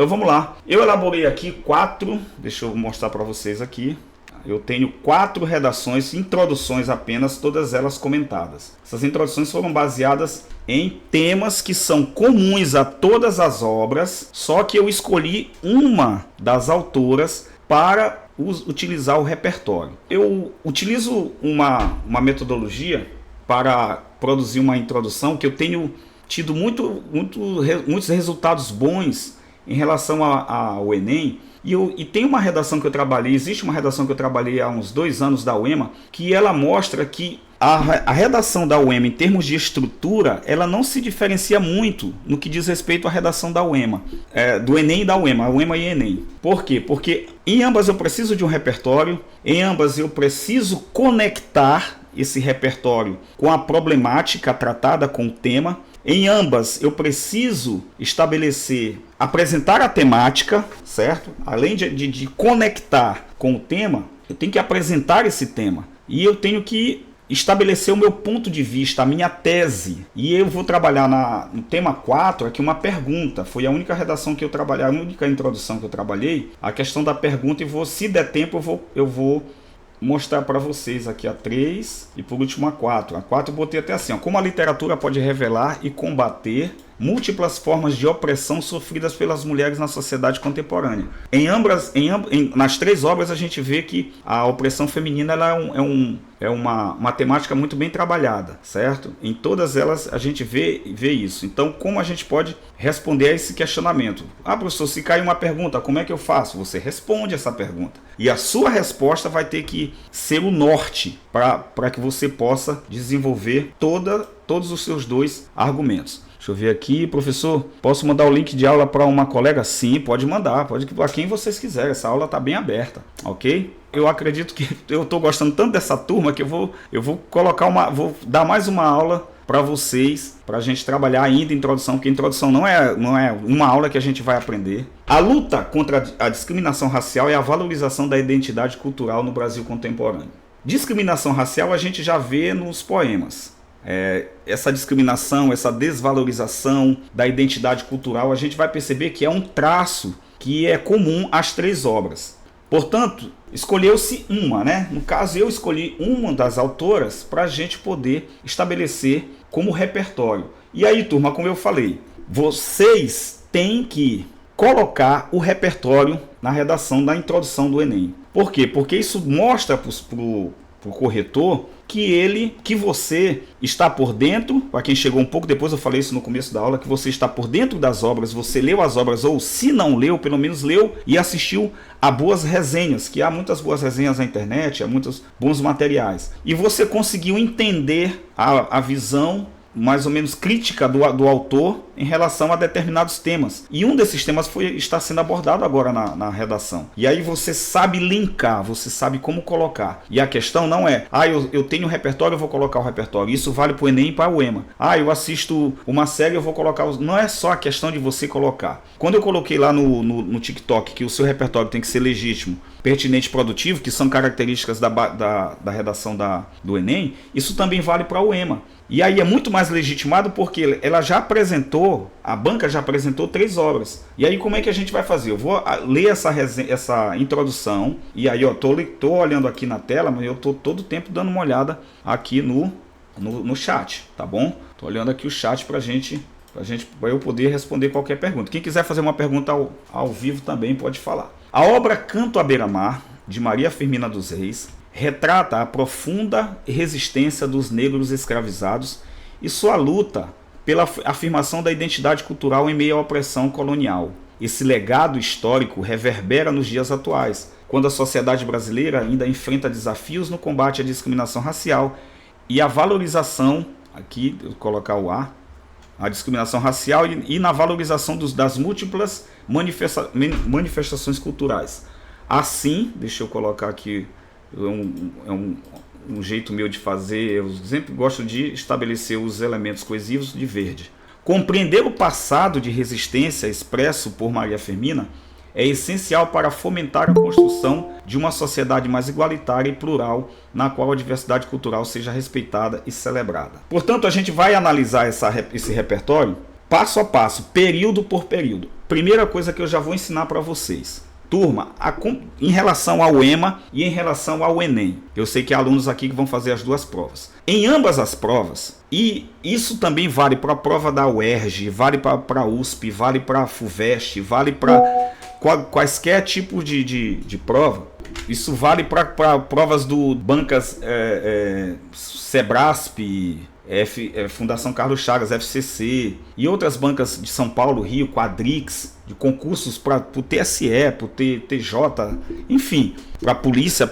Então vamos lá. Eu elaborei aqui 4, deixa eu mostrar para vocês aqui. Eu tenho 4 redações, introduções apenas, todas elas comentadas. Essas introduções foram baseadas em temas que são comuns a todas as obras, só que eu escolhi uma das autoras para utilizar o repertório. Eu utilizo uma metodologia para produzir uma introdução que eu tenho tido muitos resultados bons em relação ao Enem. E tem uma redação que eu trabalhei, existe uma redação que eu trabalhei há uns 2 anos da UEMA, que ela mostra que a redação da UEMA, em termos de estrutura, ela não se diferencia muito no que diz respeito à redação da UEMA, do Enem e da UEMA, a UEMA e Enem. Por quê? Porque em ambas eu preciso de um repertório, em ambas eu preciso conectar esse repertório com a problemática tratada com o tema. Em ambas eu preciso apresentar a temática, certo? Além de conectar com o tema, eu tenho que apresentar esse tema. E eu tenho que estabelecer o meu ponto de vista, a minha tese. E eu vou trabalhar no tema 4, aqui uma pergunta. Foi a única redação que eu trabalhei, a única introdução que eu trabalhei, a questão da pergunta. E se der tempo, eu vou mostrar para vocês aqui a 3 e por último a 4. A 4 eu botei até assim, ó, como a literatura pode revelar e combater múltiplas formas de opressão sofridas pelas mulheres na sociedade contemporânea. Nas 3 obras a gente vê que a opressão feminina ela é uma temática muito bem trabalhada, certo? Em todas elas a gente vê isso. Então, como a gente pode responder a esse questionamento? Professor, se cair uma pergunta, como é que eu faço? Você responde essa pergunta. E a sua resposta vai ter que ser o norte para que você possa desenvolver todos os seus 2 argumentos. Deixa eu ver aqui, professor, posso mandar o link de aula para uma colega? Sim, pode mandar, pode para quem vocês quiserem, essa aula está bem aberta, ok? Eu acredito que eu estou gostando tanto dessa turma que eu vou vou dar mais uma aula para vocês, para a gente trabalhar ainda em introdução, porque introdução não é uma aula que a gente vai aprender. A luta contra a discriminação racial é a valorização da identidade cultural no Brasil contemporâneo. Discriminação racial a gente já vê nos poemas. Essa discriminação, essa desvalorização da identidade cultural, a gente vai perceber que é um traço que é comum às 3 obras. Portanto, escolheu-se uma, né? No caso, eu escolhi uma das autoras para a gente poder estabelecer como repertório. E aí, turma, como eu falei, vocês têm que colocar o repertório na redação da introdução do Enem. Por quê? Porque isso mostra para o corretor que você está por dentro. Para quem chegou um pouco depois, eu falei isso no começo da aula, que você está por dentro das obras, você leu as obras, ou se não leu, pelo menos leu e assistiu a boas resenhas, que há muitas boas resenhas na internet, há muitos bons materiais. E você conseguiu entender a visão mais ou menos crítica do autor em relação a determinados temas. E um desses temas está sendo abordado agora na redação. E aí você sabe linkar, você sabe como colocar. E a questão não é, eu tenho repertório, eu vou colocar o repertório. Isso vale para o Enem e para o EMA. Eu assisto uma série, eu vou colocar... Não é só a questão de você colocar. Quando eu coloquei lá no TikTok que o seu repertório tem que ser legítimo, pertinente e produtivo, que são características da redação do Enem, isso também vale para o EMA. E aí é muito mais legitimado porque ela já apresentou, a banca já apresentou 3 obras. E aí como é que a gente vai fazer? Eu vou ler essa introdução, e aí tô olhando aqui na tela, mas eu tô todo o tempo dando uma olhada aqui no chat, tá bom? Tô olhando aqui o chat pra eu poder responder qualquer pergunta. Quem quiser fazer uma pergunta ao vivo também pode falar. A obra Canto à Beira-Mar, de Maria Firmina dos Reis, retrata a profunda resistência dos negros escravizados e sua luta pela afirmação da identidade cultural em meio à opressão colonial. Esse legado histórico reverbera nos dias atuais, quando a sociedade brasileira ainda enfrenta desafios no combate à discriminação racial e a valorização, aqui eu vou colocar a discriminação racial e na valorização das múltiplas manifestações culturais. Assim, deixa eu colocar aqui, um jeito meu de fazer, eu sempre gosto de estabelecer os elementos coesivos de verde. Compreender o passado de resistência expresso por Maria Firmina é essencial para fomentar a construção de uma sociedade mais igualitária e plural, na qual a diversidade cultural seja respeitada e celebrada. Portanto, a gente vai analisar esse repertório passo a passo, período por período. Primeira coisa que eu já vou ensinar para vocês. Turma, em relação ao EMA e em relação ao Enem. Eu sei que há alunos aqui que vão fazer as duas provas. Em ambas as provas, e isso também vale para a prova da UERJ, vale para a USP, vale para a FUVEST, vale para quaisquer tipos de prova. Isso vale para provas do bancas Sebrasp, Fundação Carlos Chagas, FCC e outras bancas de São Paulo, Rio, Quadrix, de concursos para o TSE, para o TJ, enfim, para a polícia,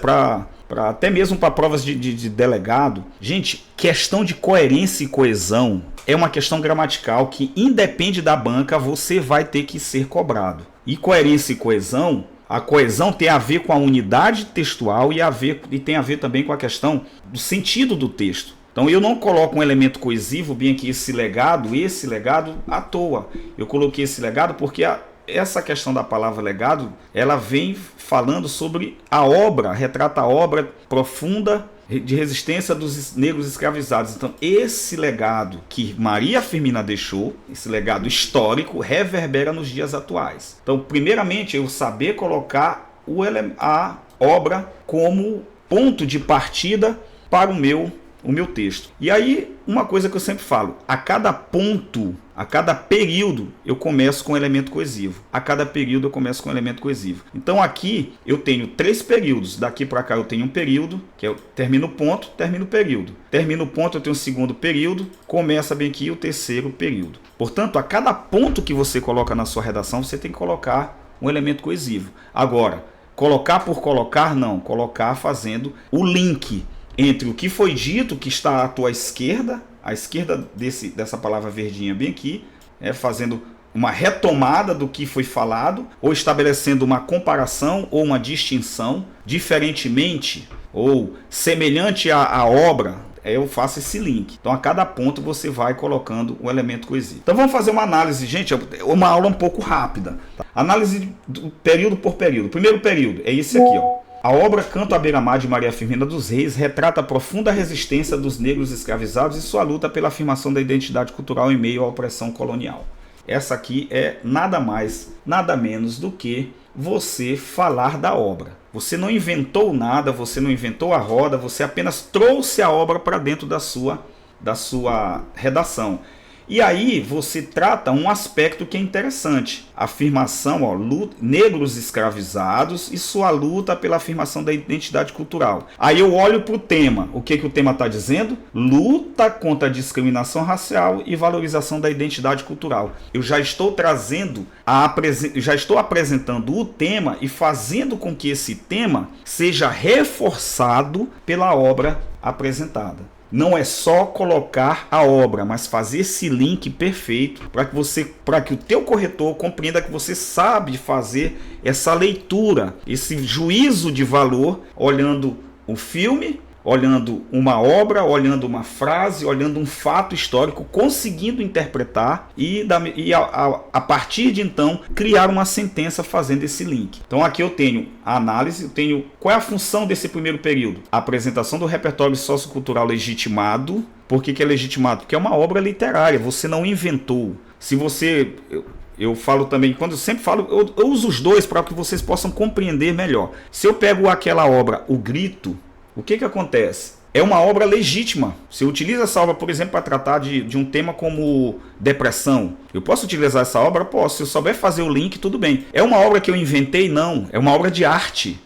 até mesmo para provas de delegado. Gente, questão de coerência e coesão é uma questão gramatical que, independe da banca, você vai ter que ser cobrado. E coerência e coesão, a coesão tem a ver com a unidade textual e tem a ver também com a questão do sentido do texto. Então eu não coloco um elemento coesivo, bem aqui esse legado à toa. Eu coloquei esse legado porque essa questão da palavra legado, ela vem falando sobre a obra, retrata a obra profunda de resistência dos negros escravizados. Então esse legado que Maria Firmina deixou, esse legado histórico, reverbera nos dias atuais. Então primeiramente eu saber colocar a obra como ponto de partida para o meu texto. E aí, uma coisa que eu sempre falo, a cada ponto, a cada período, eu começo com elemento coesivo. A cada período eu começo com elemento coesivo. Então aqui eu tenho 3 períodos. Daqui para cá eu tenho um período, que eu termino o ponto, termino o período. Termino o ponto, eu tenho o segundo período, começa bem aqui o terceiro período. Portanto, a cada ponto que você coloca na sua redação, você tem que colocar um elemento coesivo. Agora, colocar por colocar, não. Colocar fazendo o link entre o que foi dito, que está à tua esquerda, à esquerda dessa palavra verdinha bem aqui, fazendo uma retomada do que foi falado, ou estabelecendo uma comparação ou uma distinção, diferentemente ou semelhante à obra, eu faço esse link. Então a cada ponto você vai colocando um elemento coesivo. Então vamos fazer uma análise, gente, uma aula um pouco rápida. Análise do período por período. Primeiro período é esse aqui, ó. A obra Canto à Beira-Mar de Maria Firmina dos Reis retrata a profunda resistência dos negros escravizados e sua luta pela afirmação da identidade cultural em meio à opressão colonial. Essa aqui é nada mais, nada menos do que você falar da obra. Você não inventou nada, você não inventou a roda, você apenas trouxe a obra para dentro da sua redação. E aí você trata um aspecto que é interessante. A afirmação, negros escravizados e sua luta pela afirmação da identidade cultural. Aí eu olho para o tema. O que o tema está dizendo? Luta contra a discriminação racial e valorização da identidade cultural. Eu já estou já estou apresentando o tema e fazendo com que esse tema seja reforçado pela obra apresentada. Não é só colocar a obra, mas fazer esse link perfeito para que o teu corretor compreenda que você sabe fazer essa leitura, esse juízo de valor, olhando o filme, olhando uma obra, olhando uma frase, olhando um fato histórico, conseguindo interpretar e a partir de então criar uma sentença fazendo esse link. Então aqui eu tenho a análise, eu tenho qual é a função desse primeiro período? A apresentação do repertório sociocultural legitimado. Por que é legitimado? Porque é uma obra literária, você não inventou. Se você... Eu falo também, quando eu sempre falo, eu uso os dois para que vocês possam compreender melhor. Se eu pego aquela obra, O Grito, o que acontece? É uma obra legítima. Se eu utilizo essa obra, por exemplo, para tratar de um tema como depressão, eu posso utilizar essa obra? Posso. Se eu souber fazer o link, tudo bem. É uma obra que eu inventei? Não. É uma obra de arte,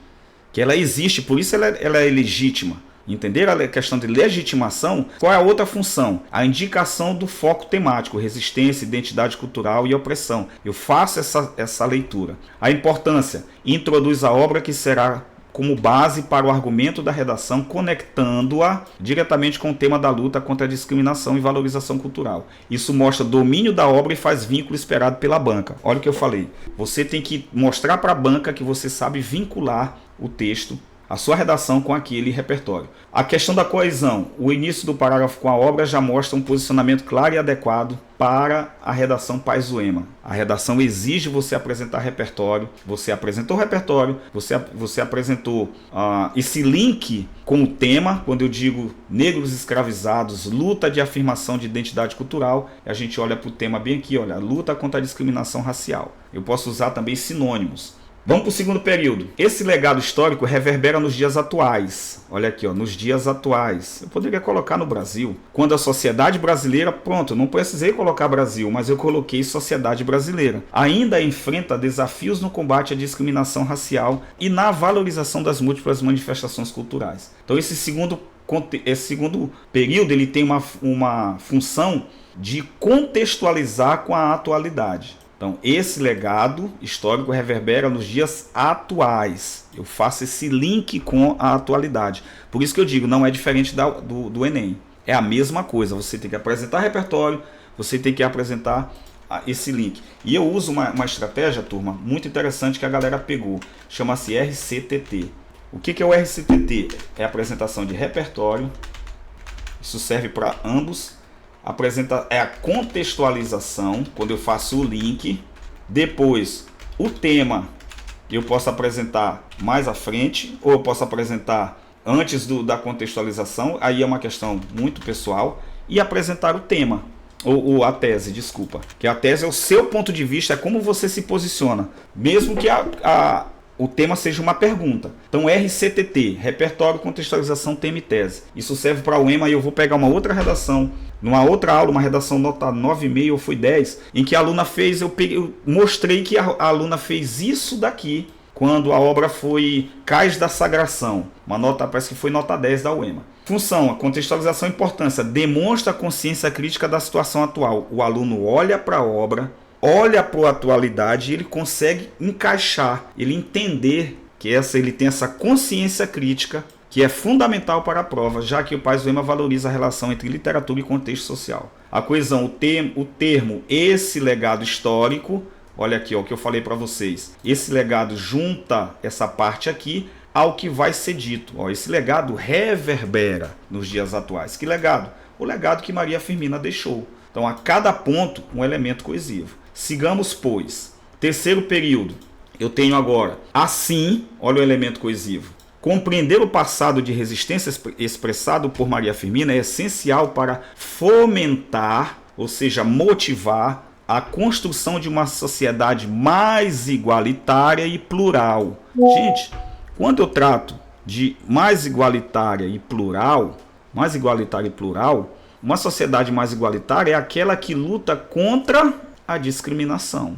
que ela existe, por isso ela é legítima. Entenderam a questão de legitimação? Qual é a outra função? A indicação do foco temático, resistência, identidade cultural e opressão. Eu faço essa leitura. A importância, introduz a obra que será como base para o argumento da redação, conectando-a diretamente com o tema da luta contra a discriminação e valorização cultural. Isso mostra domínio da obra e faz vínculo esperado pela banca. Olha o que eu falei. Você tem que mostrar para a banca que você sabe vincular o texto a sua redação com aquele repertório. A questão da coesão, o início do parágrafo com a obra já mostra um posicionamento claro e adequado para a redação Paz-Uema. A redação exige você apresentar repertório, você apresentou o repertório, você apresentou esse link com o tema. Quando eu digo negros escravizados, luta de afirmação de identidade cultural, a gente olha para o tema bem aqui, olha, luta contra a discriminação racial. Eu posso usar também sinônimos. Vamos para o segundo período. Esse legado histórico reverbera nos dias atuais. Olha aqui, ó, nos dias atuais. Eu poderia colocar no Brasil. Quando a sociedade brasileira, pronto, não precisei colocar Brasil, mas eu coloquei sociedade brasileira. Ainda enfrenta desafios no combate à discriminação racial e na valorização das múltiplas manifestações culturais. Então esse segundo período ele tem uma função de contextualizar com a atualidade. Então, esse legado histórico reverbera nos dias atuais. Eu faço esse link com a atualidade. Por isso que eu digo, não é diferente do Enem. É a mesma coisa. Você tem que apresentar repertório, você tem que apresentar esse link. E eu uso uma estratégia, turma, muito interessante que a galera pegou. Chama-se RCTT. O que é o RCTT? É a apresentação de repertório. Isso serve para ambos. É a contextualização, quando eu faço o link. Depois, o tema eu posso apresentar mais à frente, ou eu posso apresentar antes da contextualização. Aí é uma questão muito pessoal. E apresentar o tema, ou a tese, desculpa. Que a tese é o seu ponto de vista, é como você se posiciona. Mesmo que o tema seja uma pergunta. Então, RCTT, repertório, contextualização, tema e tese. Isso serve para o EMA e eu vou pegar uma outra redação, numa outra aula, uma redação nota 9,5 ou foi 10, em que a aluna fez, eu mostrei que a aluna fez isso daqui, quando a obra foi Cais da Sagração. Uma nota, parece que foi nota 10 da UEMA. Função, a contextualização e importância. Demonstra a consciência crítica da situação atual. O aluno olha para a obra, olha para a atualidade e ele consegue encaixar, ele entender que ele tem essa consciência crítica que é fundamental para a prova, já que o Paz-Uema valoriza a relação entre literatura e contexto social. A coesão, o termo, esse legado histórico, olha aqui ó, o que eu falei para vocês, esse legado junta essa parte aqui ao que vai ser dito. Ó, esse legado reverbera nos dias atuais. Que legado? O legado que Maria Firmina deixou. Então, a cada ponto, um elemento coesivo. Sigamos, pois. Terceiro período. Eu tenho agora, assim, olha o elemento coesivo. Compreender o passado de resistência expressado por Maria Firmina é essencial para fomentar, ou seja, motivar a construção de uma sociedade mais igualitária e plural. Gente, quando eu trato de mais igualitária e plural, uma sociedade mais igualitária é aquela que luta contra a discriminação.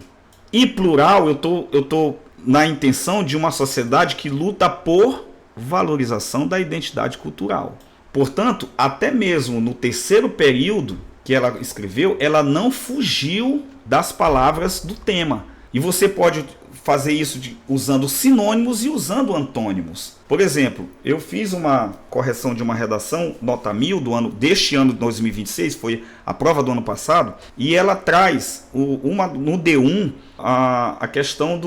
E plural, eu tô na intenção de uma sociedade que luta por valorização da identidade cultural. Portanto, até mesmo no terceiro período que ela escreveu, ela não fugiu das palavras do tema. E você pode fazer isso usando sinônimos e usando antônimos. Por exemplo, eu fiz uma correção de uma redação, nota 1000, deste ano de 2026, foi a prova do ano passado, e ela traz no D1 a questão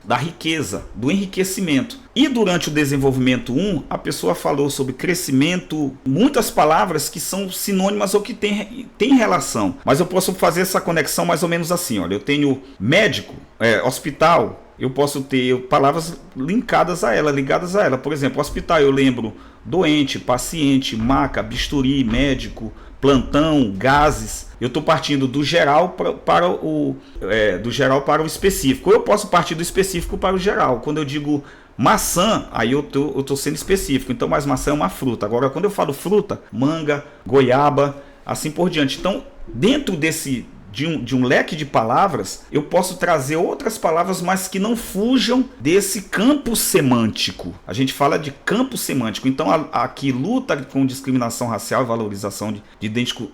da riqueza, do enriquecimento. E durante o desenvolvimento 1, a pessoa falou sobre crescimento, muitas palavras que são sinônimas ou que tem relação. Mas eu posso fazer essa conexão mais ou menos assim. Olha, eu tenho médico, hospital, eu posso ter palavras ligadas a ela. Por exemplo, hospital, eu lembro doente, paciente, maca, bisturi, médico, plantão, gases. Eu estou partindo do geral para o específico. Eu posso partir do específico para o geral. Quando eu digo maçã, aí eu tô sendo específico. Então, mas maçã é uma fruta. Agora, quando eu falo fruta, manga, goiaba, assim por diante. Então, dentro de um leque de palavras, eu posso trazer outras palavras, mas que não fujam desse campo semântico. A gente fala de campo semântico. Então, aqui, luta com discriminação racial e valorização de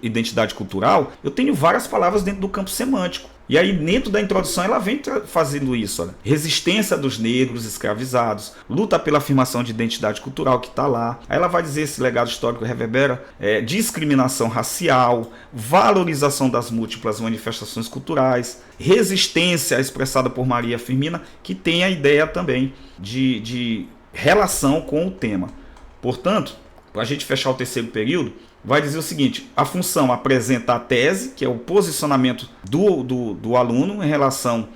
identidade cultural, eu tenho várias palavras dentro do campo semântico. E aí, dentro da introdução, ela vem fazendo isso. Olha. Resistência dos negros escravizados, luta pela afirmação de identidade cultural, que está lá. Aí ela vai dizer esse legado histórico reverbera, discriminação racial, valorização das múltiplas manifestações culturais, resistência expressada por Maria Firmina, que tem a ideia também de relação com o tema. Portanto, para a gente fechar o terceiro período, vai dizer o seguinte: a função apresenta a tese, que é o posicionamento do aluno em relação,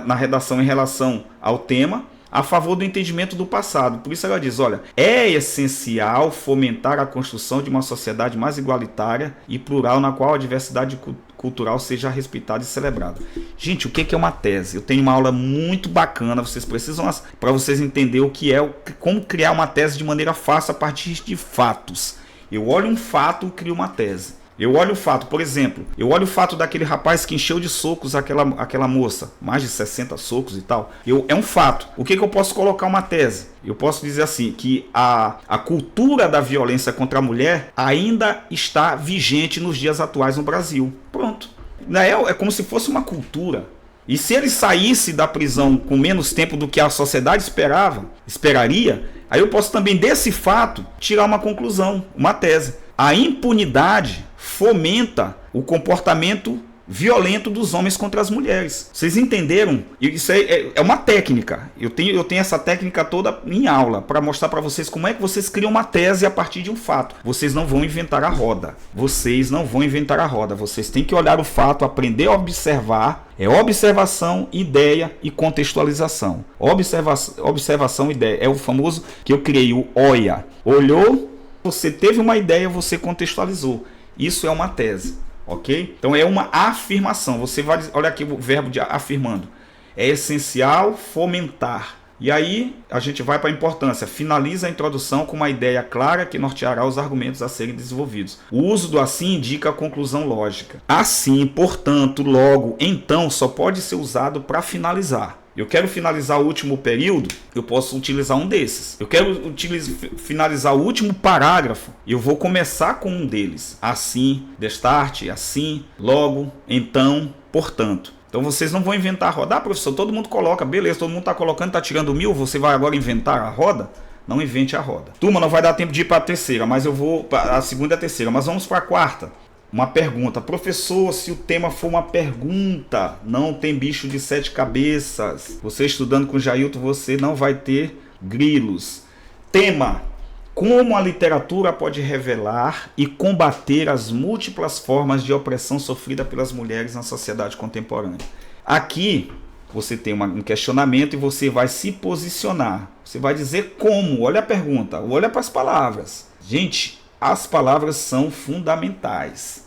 na redação em relação ao tema, a favor do entendimento do passado. Por isso ela diz, olha, é essencial fomentar a construção de uma sociedade mais igualitária e plural, na qual a diversidade cultural seja respeitada e celebrada. Gente, o que é uma tese? Eu tenho uma aula muito bacana, vocês precisam, para vocês entenderem o que é, como criar uma tese de maneira fácil a partir de fatos. Eu olho um fato e crio uma tese. Eu olho o fato, por exemplo, eu olho o fato daquele rapaz que encheu de socos aquela moça, mais de 60 socos e tal. É um fato. O que eu posso colocar uma tese? Eu posso dizer assim, que a cultura da violência contra a mulher ainda está vigente nos dias atuais no Brasil. Pronto. É como se fosse uma cultura. E se ele saísse da prisão com menos tempo do que a sociedade esperaria, aí eu posso também desse fato tirar uma conclusão, uma tese. A impunidade fomenta o comportamento violento dos homens contra as mulheres. Vocês entenderam? Isso é uma técnica. Eu tenho essa técnica toda em aula para mostrar para vocês como é que vocês criam uma tese a partir de um fato. Vocês não vão inventar a roda. Vocês não vão inventar a roda. Vocês têm que olhar o fato, aprender a observar. É observação, ideia e contextualização. Observação, ideia. É o famoso que eu criei, o OIA. Olhou, você teve uma ideia, você contextualizou. Isso é uma tese. Ok? Então é uma afirmação. Você vai, olha aqui o verbo de afirmando. É essencial fomentar. E aí a gente vai para a importância. Finaliza a introdução com uma ideia clara que norteará os argumentos a serem desenvolvidos. O uso do assim indica a conclusão lógica. Assim, portanto, logo, então, só pode ser usado para finalizar. Eu quero finalizar o último período, eu posso utilizar um desses. Eu quero finalizar o último parágrafo, eu vou começar com um deles. Assim, destarte, assim, logo, então, portanto. Então vocês não vão inventar a roda. Ah, professor, todo mundo coloca, beleza, todo mundo está colocando, está tirando 1000, você vai agora inventar a roda? Não invente a roda. Turma, não vai dar tempo de ir para a terceira, mas eu vou para a segunda e a terceira, mas vamos para a quarta. Uma pergunta. Professor, se o tema for uma pergunta, não tem bicho de 7 cabeças. Você estudando com Jailton, você não vai ter grilos. Tema. Como a literatura pode revelar e combater as múltiplas formas de opressão sofrida pelas mulheres na sociedade contemporânea? Aqui você tem um questionamento e você vai se posicionar. Você vai dizer como. Olha a pergunta, olha para as palavras. Gente, as palavras são fundamentais.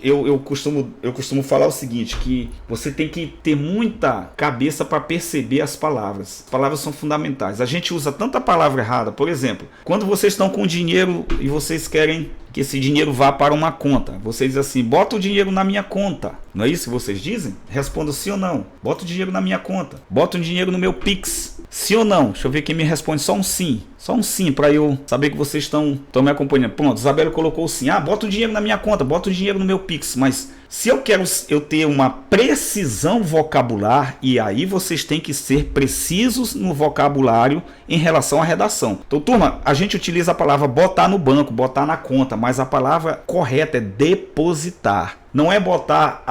Eu costumo falar o seguinte, que você tem que ter muita cabeça para perceber as palavras. As palavras são fundamentais. A gente usa tanta palavra errada. Por exemplo, quando vocês estão com dinheiro e vocês querem que esse dinheiro vá para uma conta, vocês dizem assim, bota o dinheiro na minha conta. Não é isso que vocês dizem? Responda sim ou não. Bota o dinheiro na minha conta. Bota o dinheiro no meu Pix. Sim ou não? Deixa eu ver quem me responde. Só um sim. Só um sim para eu saber que vocês estão me acompanhando. Pronto, Isabela colocou o sim. Ah, bota o dinheiro na minha conta. Bota o dinheiro no meu Pix. Mas se eu quero ter uma precisão vocabular, e aí vocês têm que ser precisos no vocabulário em relação à redação. Então, turma, a gente utiliza a palavra botar no banco, botar na conta, mas a palavra correta é depositar. Não é botar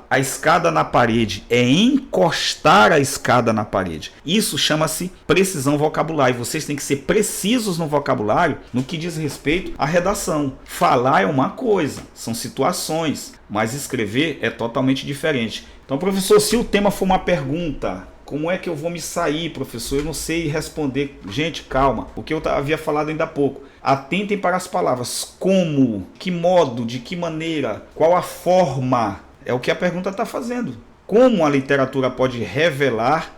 a escada na parede, é encostar a escada na parede. Isso chama-se precisão vocabular. E vocês têm que ser precisos no vocabulário no que diz respeito à redação. Falar é uma coisa, são situações, mas escrever é totalmente diferente. Então, professor, se o tema for uma pergunta, como é que eu vou me sair, professor? Eu não sei responder. Gente, calma, o que eu havia falado ainda há pouco. Atentem para as palavras. Como, que modo, de que maneira, qual a forma. É o que a pergunta está fazendo. Como a literatura pode revelar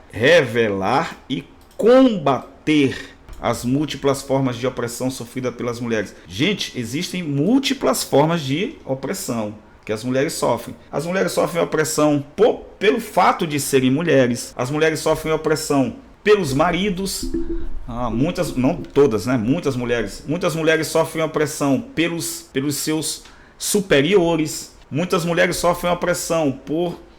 e combater as múltiplas formas de opressão sofrida pelas mulheres. Gente, existem múltiplas formas de opressão que as mulheres sofrem. As mulheres sofrem opressão pelo fato de serem mulheres. As mulheres sofrem opressão pelos maridos. Muitas, não todas, né? Muitas mulheres sofrem opressão pelos seus superiores. Muitas mulheres sofrem opressão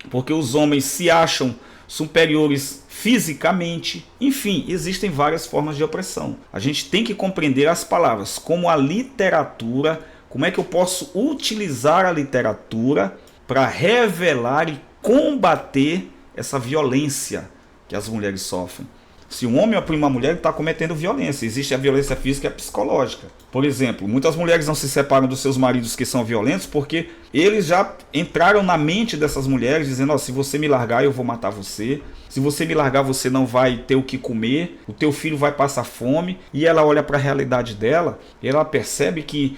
porque os homens se acham superiores fisicamente. Enfim, existem várias formas de opressão. A gente tem que compreender as palavras, como a literatura. Como é que eu posso utilizar a literatura para revelar e combater essa violência que as mulheres sofrem? Se um homem oprime uma mulher, ele está cometendo violência. Existe a violência física e a psicológica. Por exemplo, muitas mulheres não se separam dos seus maridos que são violentos porque eles já entraram na mente dessas mulheres dizendo, se você me largar eu vou matar você, se você me largar você não vai ter o que comer, o teu filho vai passar fome. E ela olha para a realidade dela e ela percebe que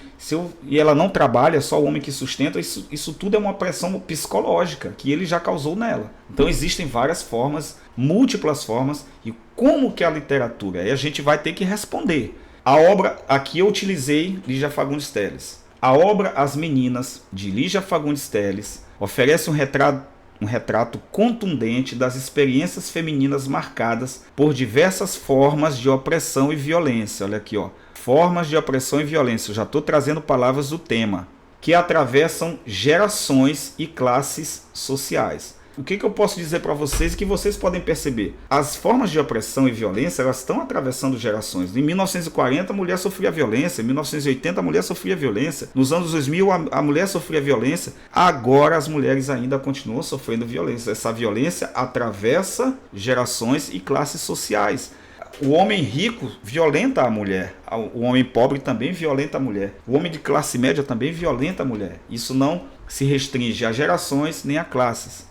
e ela não trabalha, só o homem que sustenta, isso tudo é uma pressão psicológica que ele já causou nela. Então existem várias formas, múltiplas formas, e como que a literatura? Aí a gente vai ter que responder. A obra, aqui eu utilizei Lígia Fagundes Telles. A obra As Meninas, de Lígia Fagundes Telles, oferece um retrato contundente das experiências femininas marcadas por diversas formas de opressão e violência. Olha aqui, formas de opressão e violência. Eu já estou trazendo palavras do tema, que atravessam gerações e classes sociais. O que eu posso dizer para vocês que vocês podem perceber? As formas de opressão e violência, elas estão atravessando gerações. Em 1940 a mulher sofria violência, em 1980 a mulher sofria violência, nos anos 2000 a mulher sofria violência, agora as mulheres ainda continuam sofrendo violência. Essa violência atravessa gerações e classes sociais. O homem rico violenta a mulher, o homem pobre também violenta a mulher, o homem de classe média também violenta a mulher. Isso não se restringe a gerações nem a classes,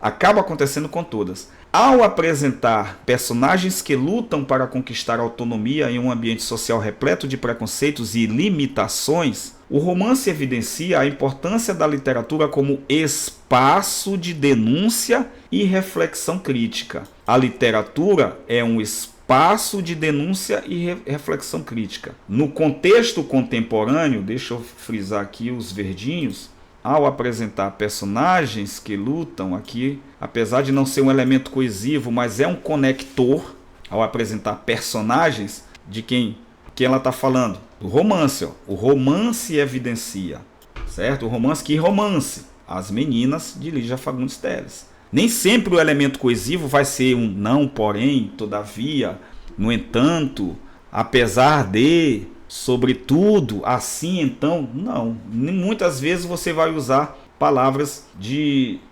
acaba acontecendo com todas. Ao apresentar personagens que lutam para conquistar autonomia em um ambiente social repleto de preconceitos e limitações, o romance evidencia a importância da literatura como espaço de denúncia e reflexão crítica. A literatura é um espaço de denúncia e reflexão crítica. No contexto contemporâneo, deixa eu frisar aqui os verdinhos, ao apresentar personagens que lutam aqui, apesar de não ser um elemento coesivo, mas é um conector, ao apresentar personagens de quem ela está falando. O romance, o romance evidencia, certo? O romance, que romance? As Meninas, de Lígia Fagundes Telles. Nem sempre o elemento coesivo vai ser um não, porém, todavia, no entanto, apesar de, sobretudo, assim, então, não. Muitas vezes você vai usar palavras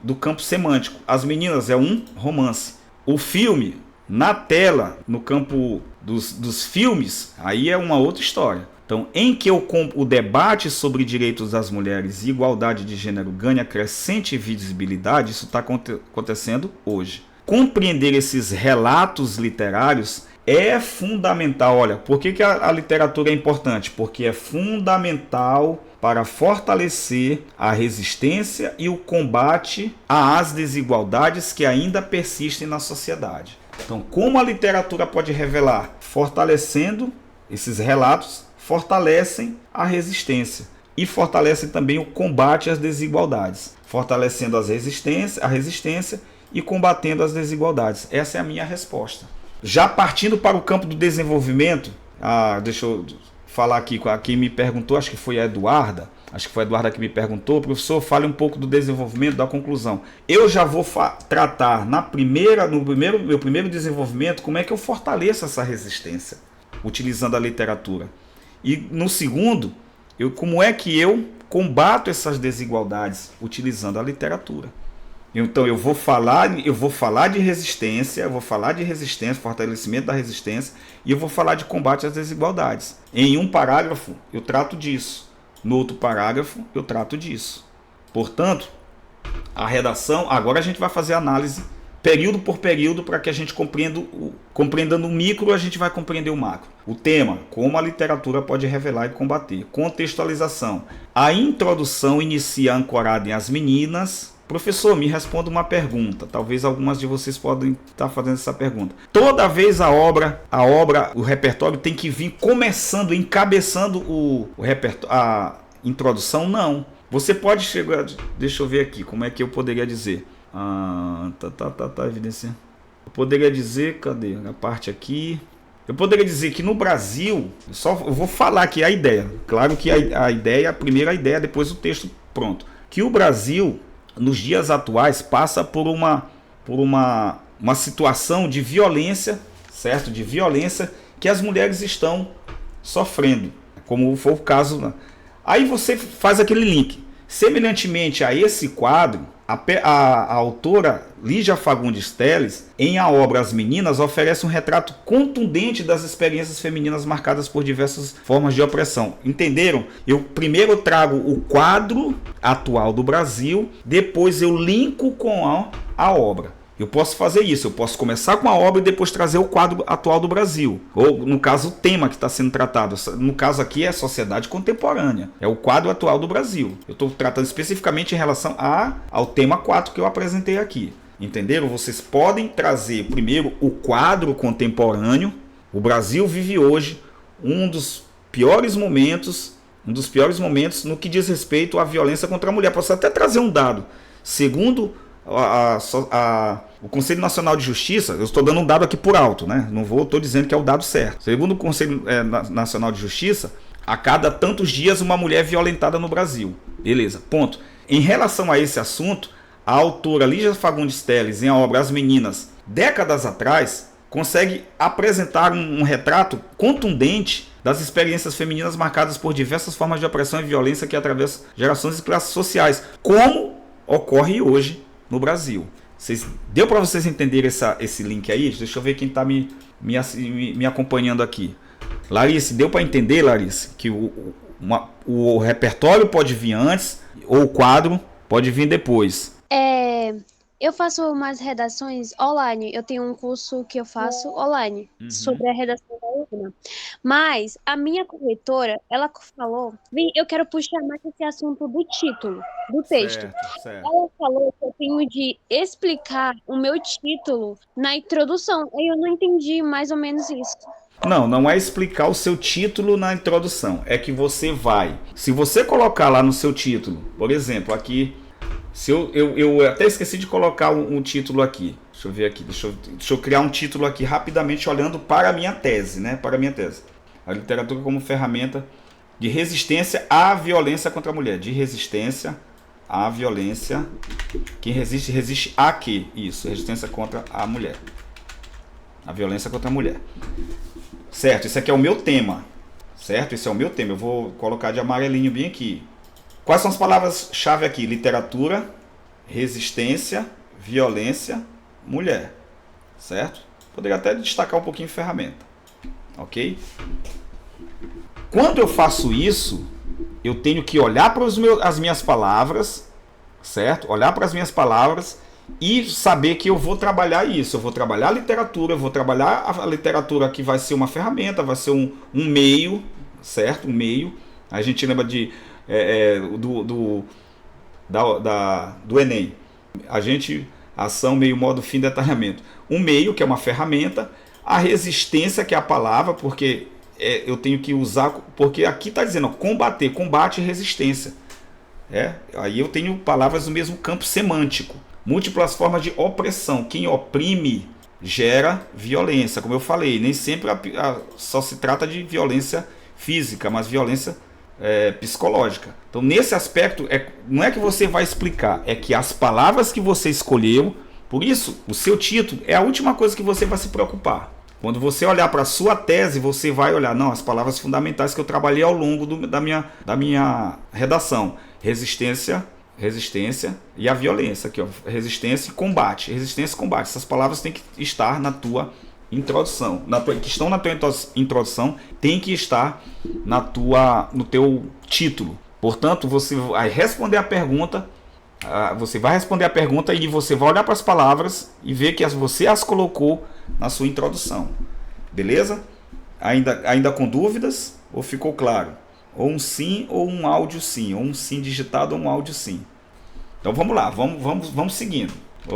do campo semântico. As Meninas é um romance. O filme, na tela, no campo dos filmes, aí é uma outra história. Então, em que o debate sobre direitos das mulheres e igualdade de gênero ganha crescente visibilidade, isso está acontecendo hoje. Compreender esses relatos literários é fundamental. Olha, por que a literatura é importante? Porque é fundamental para fortalecer a resistência e o combate às desigualdades que ainda persistem na sociedade. Então, como a literatura pode revelar? Fortalecendo esses relatos, fortalecem a resistência e fortalecem também o combate às desigualdades, fortalecendo a resistência e combatendo as desigualdades. Essa é a minha resposta. Já partindo para o campo do desenvolvimento, deixa eu falar aqui com quem me perguntou, acho que foi a Eduarda, que me perguntou, professor, fale um pouco do desenvolvimento, da conclusão. Eu já vou tratar no meu primeiro desenvolvimento, como é que eu fortaleço essa resistência, utilizando a literatura. E no segundo, como é que eu combato essas desigualdades, utilizando a literatura. Então eu vou falar de resistência, fortalecimento da resistência, e eu vou falar de combate às desigualdades. Em um parágrafo eu trato disso, no outro parágrafo eu trato disso. Portanto, a redação, agora a gente vai fazer análise período por período para que a gente compreenda no micro, a gente vai compreender o macro. O tema, como a literatura pode revelar e combater. Contextualização. A introdução inicia ancorada em As Meninas. Professor, me responda uma pergunta. Talvez algumas de vocês podem estar fazendo essa pergunta. Toda vez o repertório tem que vir começando, encabeçando a introdução? Não. Você pode chegar... Deixa eu ver aqui, como é que eu poderia dizer? Evidência. Eu poderia dizer, cadê a parte aqui? Eu poderia dizer que no Brasil, eu vou falar aqui a ideia. Claro que a primeira ideia, depois o texto pronto. Que o Brasil, nos dias atuais, passa por uma situação de violência, certo? De violência que as mulheres estão sofrendo, como foi o caso. Aí você faz aquele link. Semelhantemente a esse quadro, A autora Lígia Fagundes Telles, em A Obra As Meninas, oferece um retrato contundente das experiências femininas marcadas por diversas formas de opressão. Entenderam? Eu primeiro trago o quadro atual do Brasil, depois eu linko com a obra. Eu posso fazer isso, eu posso começar com a obra e depois trazer o quadro atual do Brasil. Ou, no caso, o tema que está sendo tratado. No caso aqui é a sociedade contemporânea. É o quadro atual do Brasil. Eu estou tratando especificamente em relação ao tema 4 que eu apresentei aqui. Entenderam? Vocês podem trazer primeiro o quadro contemporâneo. O Brasil vive hoje um dos piores momentos no que diz respeito à violência contra a mulher. Posso até trazer um dado. Segundo o Conselho Nacional de Justiça, eu estou dando um dado aqui por alto, né? Não estou dizendo que é o dado certo. Segundo o Conselho Nacional de Justiça, a cada tantos dias uma mulher é violentada no Brasil. Beleza, ponto. Em relação a esse assunto, a autora Lígia Fagundes Telles, em A Obra As Meninas, décadas atrás, consegue apresentar um retrato contundente das experiências femininas marcadas por diversas formas de opressão e violência que atravessam gerações e classes sociais, como ocorre hoje no Brasil. Deu para vocês entenderem esse link aí? Deixa eu ver quem está me acompanhando aqui. Larissa, deu para entender, Larissa, que o repertório pode vir antes ou o quadro pode vir depois? Eu faço umas redações online. Eu tenho um curso que eu faço online sobre a redação da UFMA. Mas a minha corretora, ela falou... Eu quero puxar mais esse assunto do título, do texto. Certo. Ela falou que eu tenho de explicar o meu título na introdução. Aí eu não entendi mais ou menos isso. Não é explicar o seu título na introdução. É que você vai... Se você colocar lá no seu título, por exemplo, aqui... Eu até esqueci de colocar um título aqui. Deixa eu ver aqui. Deixa eu criar um título aqui rapidamente olhando para a minha tese, né? Para a minha tese. A literatura como ferramenta de resistência à violência contra a mulher. De resistência à violência. Quem resiste a quê? Isso, resistência contra a mulher. A violência contra a mulher. Certo, esse aqui é o meu tema. Certo? Esse é o meu tema. Eu vou colocar de amarelinho bem aqui. Quais são as palavras-chave aqui? Literatura, resistência, violência, mulher. Certo? Poderia até destacar um pouquinho ferramenta. Ok? Quando eu faço isso, eu tenho que olhar para as minhas palavras, certo? Olhar para as minhas palavras e saber que eu vou trabalhar isso. Eu vou trabalhar a literatura, eu vou trabalhar a literatura que vai ser uma ferramenta, vai ser um meio, certo? Um meio. A gente lembra do Enem. Ação, meio, modo, fim, detalhamento. Um meio, que é uma ferramenta. A resistência, que é a palavra, porque eu tenho que usar, porque aqui está dizendo combater, combate e resistência. Aí eu tenho palavras do mesmo campo semântico. Múltiplas formas de opressão. Quem oprime gera violência. Como eu falei, nem sempre só se trata de violência física, mas violência psicológica. Então, nesse aspecto, não é que você vai explicar, é que as palavras que você escolheu, por isso, o seu título é a última coisa que você vai se preocupar. Quando você olhar para a sua tese, você vai olhar, as palavras fundamentais que eu trabalhei ao longo da minha redação. Resistência e a violência. Aqui, ó, resistência e combate. Resistência e combate. Essas palavras têm que estar na tua introdução, que estão na tua introdução, tem que estar no teu título. Portanto, você vai responder a pergunta, e você vai olhar para as palavras e ver que você as colocou na sua introdução. Beleza? Ainda com dúvidas? Ou ficou claro? Ou um sim ou um áudio sim, ou um sim digitado ou um áudio sim. Então vamos lá, vamos seguindo.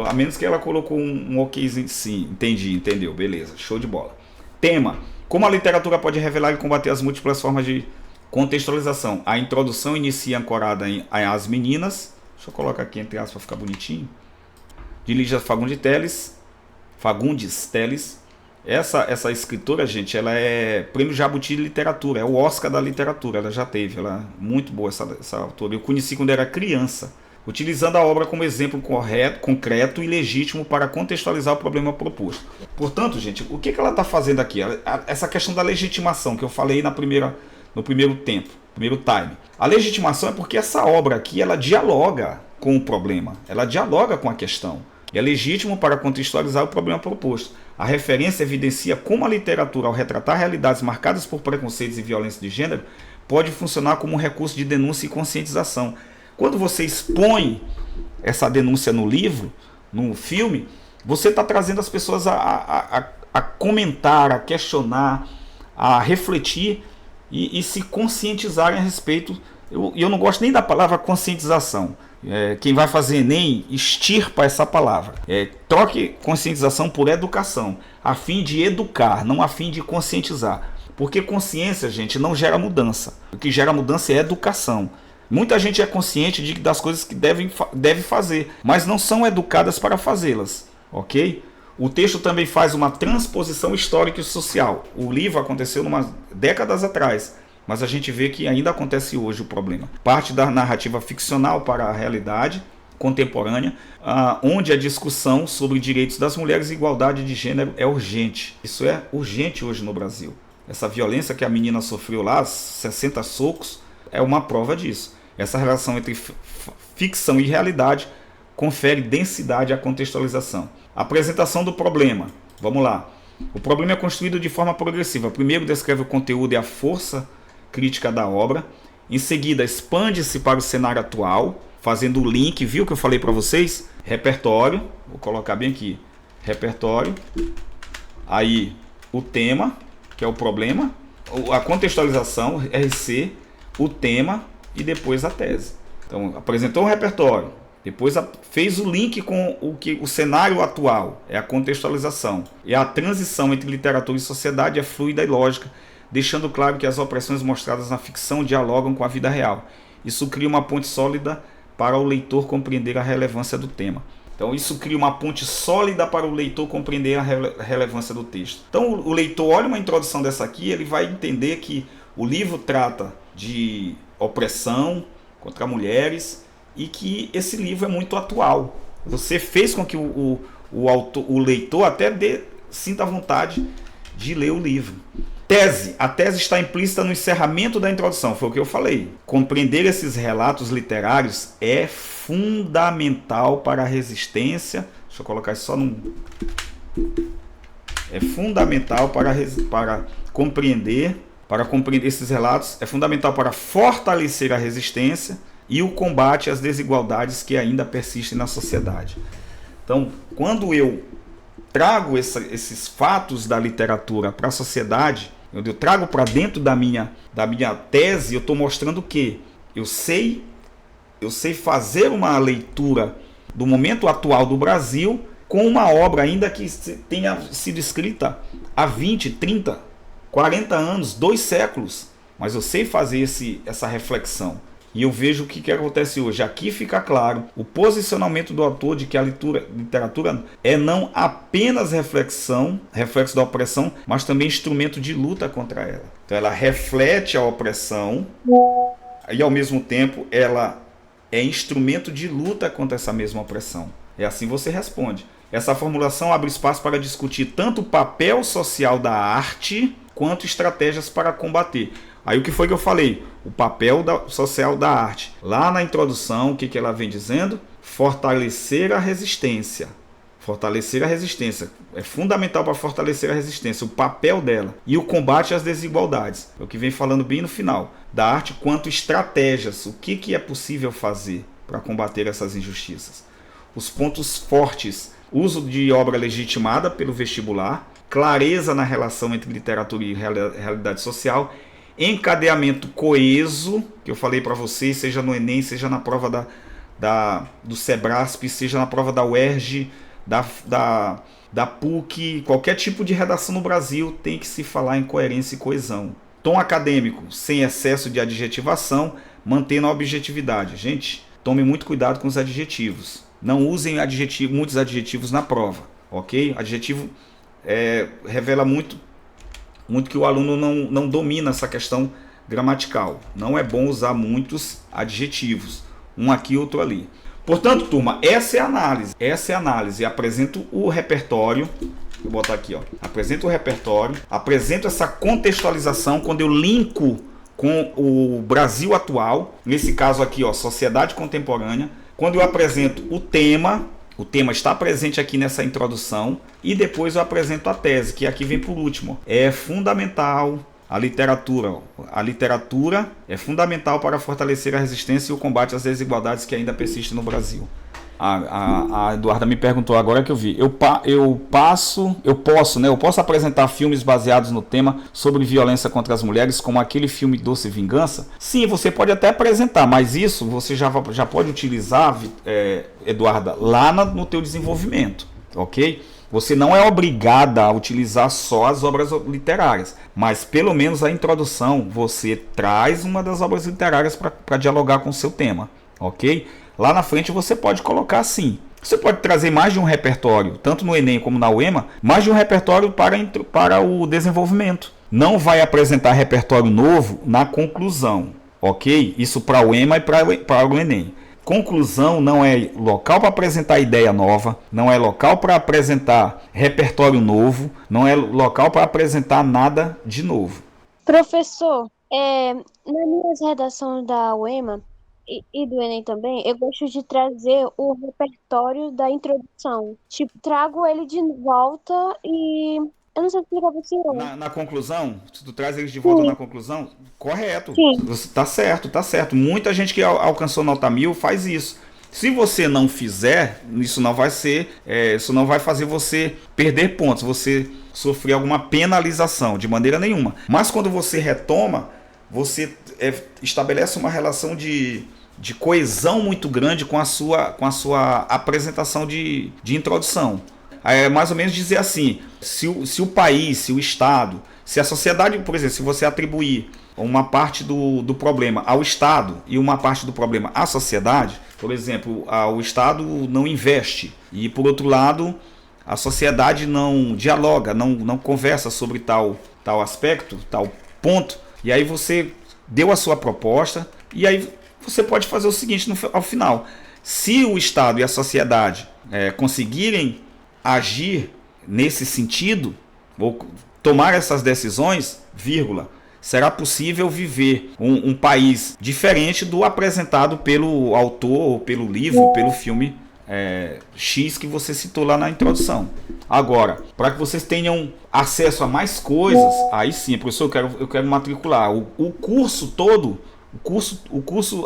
A menos que ela colocou um ok, sim, entendeu, beleza, show de bola. Tema: como a literatura pode revelar e combater as múltiplas formas de contextualização. A introdução inicia ancorada em As Meninas, deixa eu colocar aqui entre aspas para ficar bonitinho, de Lígia Fagundes Telles. Essa escritora, gente, ela é prêmio Jabuti de literatura, é o Oscar da literatura, ela já teve, ela é muito boa essa autora. Eu conheci quando era criança, utilizando a obra como exemplo concreto e legítimo para contextualizar o problema proposto. Portanto, gente, o que ela está fazendo aqui? Essa questão da legitimação que eu falei no primeiro time. A legitimação é porque essa obra aqui, ela dialoga com o problema, ela dialoga com a questão. É legítimo para contextualizar o problema proposto. A referência evidencia como a literatura, ao retratar realidades marcadas por preconceitos e violência de gênero, pode funcionar como um recurso de denúncia e conscientização. Quando você expõe essa denúncia no livro, no filme, você está trazendo as pessoas a comentar, a questionar, a refletir e se conscientizarem a respeito. Eu não gosto nem da palavra conscientização. Quem vai fazer Enem, extirpa essa palavra. Troque conscientização por educação, a fim de educar, não a fim de conscientizar. Porque consciência, gente, não gera mudança. O que gera mudança é educação. Muita gente é consciente das coisas que deve fazer, mas não são educadas para fazê-las, ok? O texto também faz uma transposição histórica e social. O livro aconteceu décadas atrás, mas a gente vê que ainda acontece hoje o problema. Parte da narrativa ficcional para a realidade contemporânea, onde a discussão sobre direitos das mulheres e igualdade de gênero é urgente. Isso é urgente hoje no Brasil. Essa violência que a menina sofreu lá, 60 socos, é uma prova disso. Essa relação entre ficção e realidade confere densidade à contextualização. Apresentação do problema. Vamos lá. O problema é construído de forma progressiva. Primeiro descreve o conteúdo e a força crítica da obra. Em seguida, expande-se para o cenário atual, fazendo o link, viu que eu falei para vocês? Repertório, vou colocar bem aqui. Repertório. Aí, o tema, que é o problema. A contextualização, RC, o tema e depois a tese. Então, apresentou o repertório. Depois fez o link com o cenário atual, é a contextualização. E a transição entre literatura e sociedade é fluida e lógica, deixando claro que as opressões mostradas na ficção dialogam com a vida real. Isso cria uma ponte sólida para o leitor compreender a relevância do tema. Então isso cria uma ponte sólida para o leitor compreender a relevância do texto. Então o leitor olha uma introdução dessa aqui, ele vai entender que o livro trata de opressão contra mulheres, e que esse livro é muito atual. Você fez com que o leitor até sinta vontade de ler o livro. Tese. A tese está implícita no encerramento da introdução, foi o que eu falei. Compreender esses relatos literários é fundamental para a resistência. Deixa eu colocar isso só num... É fundamental para compreender esses relatos, é fundamental para fortalecer a resistência e o combate às desigualdades que ainda persistem na sociedade. Então, quando eu trago esses fatos da literatura para a sociedade, eu trago para dentro da minha tese, eu estou mostrando que eu sei fazer uma leitura do momento atual do Brasil com uma obra ainda que tenha sido escrita há 20, 30, 40 anos, 2 séculos. Mas eu sei fazer essa reflexão. E eu vejo o que acontece hoje. Aqui fica claro o posicionamento do autor de que a literatura é não apenas reflexo da opressão, mas também instrumento de luta contra ela. Então ela reflete a opressão e ao mesmo tempo ela é instrumento de luta contra essa mesma opressão. É assim você responde. Essa formulação abre espaço para discutir tanto o papel social da arte quanto estratégias para combater. Aí o que foi que eu falei? O papel social da arte. Lá na introdução, o que ela vem dizendo? Fortalecer a resistência. Fortalecer a resistência. É fundamental para fortalecer a resistência, o papel dela. E o combate às desigualdades. É o que vem falando bem no final. Da arte quanto estratégias. O que é possível fazer para combater essas injustiças? Os pontos fortes. Uso de obra legitimada pelo vestibular. Clareza na relação entre literatura e realidade social. Encadeamento coeso, que eu falei para vocês, seja no Enem, seja na prova do Sebrasp, seja na prova da UERJ, da PUC, qualquer tipo de redação no Brasil tem que se falar em coerência e coesão. Tom acadêmico, sem excesso de adjetivação, mantendo a objetividade. Gente, tome muito cuidado com os adjetivos. Não usem muitos adjetivos na prova, ok? Adjetivo revela muito que o aluno não domina essa questão gramatical. Não é bom usar muitos adjetivos, um aqui, outro ali. Portanto, turma, essa é a análise. Apresento o repertório, vou botar aqui, ó. Apresento o repertório, apresento essa contextualização quando eu linko com o Brasil atual, nesse caso aqui, ó, sociedade contemporânea, Quando eu apresento o tema está presente aqui nessa introdução, e depois eu apresento a tese, que aqui vem por último. É fundamental a literatura. A literatura é fundamental para fortalecer a resistência e o combate às desigualdades que ainda persistem no Brasil. A Eduarda me perguntou agora que eu vi. Eu posso apresentar filmes baseados no tema sobre violência contra as mulheres, como aquele filme Doce Vingança? Sim, você pode até apresentar, mas isso você já pode utilizar, Eduarda, lá no teu desenvolvimento, ok? Você não é obrigada a utilizar só as obras literárias, mas pelo menos a introdução você traz uma das obras literárias para dialogar com o seu tema, ok? Lá na frente você pode colocar assim. Você pode trazer mais de um repertório, tanto no Enem como na UEMA, mais de um repertório para o desenvolvimento. Não vai apresentar repertório novo na conclusão, ok? Isso para a UEMA e para o Enem. Conclusão não é local para apresentar ideia nova, não é local para apresentar repertório novo, não é local para apresentar nada de novo. Professor, nas minhas redações da UEMA e do Enem também, eu gosto de trazer o repertório da introdução. Tipo, trago ele de volta e eu não sei explicar pra você. Na conclusão, se tu traz eles de volta na conclusão, correto. Sim. Você tá certo. Muita gente que alcançou nota 1000 faz isso. Se você não fizer, isso não vai fazer você perder pontos, você sofrer alguma penalização, de maneira nenhuma. Mas quando você retoma, você estabelece uma relação de coesão muito grande com a sua apresentação de introdução. É mais ou menos dizer assim, se o país, se o Estado, se a sociedade, por exemplo, se você atribuir uma parte do problema ao Estado e uma parte do problema à sociedade, por exemplo, o Estado não investe e, por outro lado, a sociedade não dialoga, não conversa sobre tal aspecto, tal ponto, e aí você deu a sua proposta, e aí você pode fazer o seguinte ao final. Se o Estado e a sociedade conseguirem agir nesse sentido, ou tomar essas decisões, será possível viver um país diferente do apresentado pelo autor, pelo livro, pelo filme X que você citou lá na introdução. Agora, para que vocês tenham acesso a mais coisas, aí sim, professor, eu quero matricular. O curso todo,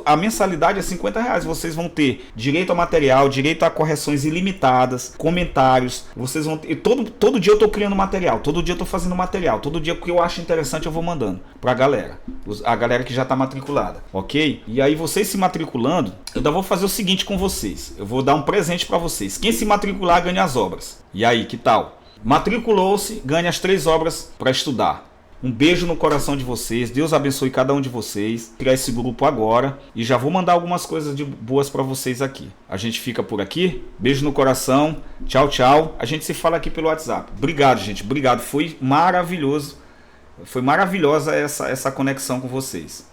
a mensalidade é R$50. Vocês vão ter direito a material, direito a correções ilimitadas, comentários. Vocês vão ter, todo dia eu estou criando material, todo dia eu estou fazendo material, todo dia que eu acho interessante eu vou mandando para a galera que já está matriculada, ok? E aí vocês se matriculando, eu ainda vou fazer o seguinte com vocês. Eu vou dar um presente para vocês. Quem se matricular ganha as obras. E aí, que tal? Matriculou-se, ganha as 3 obras para estudar. Um beijo no coração de vocês, Deus abençoe cada um de vocês. Criar esse grupo agora e já vou mandar algumas coisas boas para vocês aqui. A gente fica por aqui, beijo no coração, tchau, tchau. A gente se fala aqui pelo WhatsApp. Obrigado, gente, obrigado, foi maravilhoso. Foi maravilhosa essa conexão com vocês.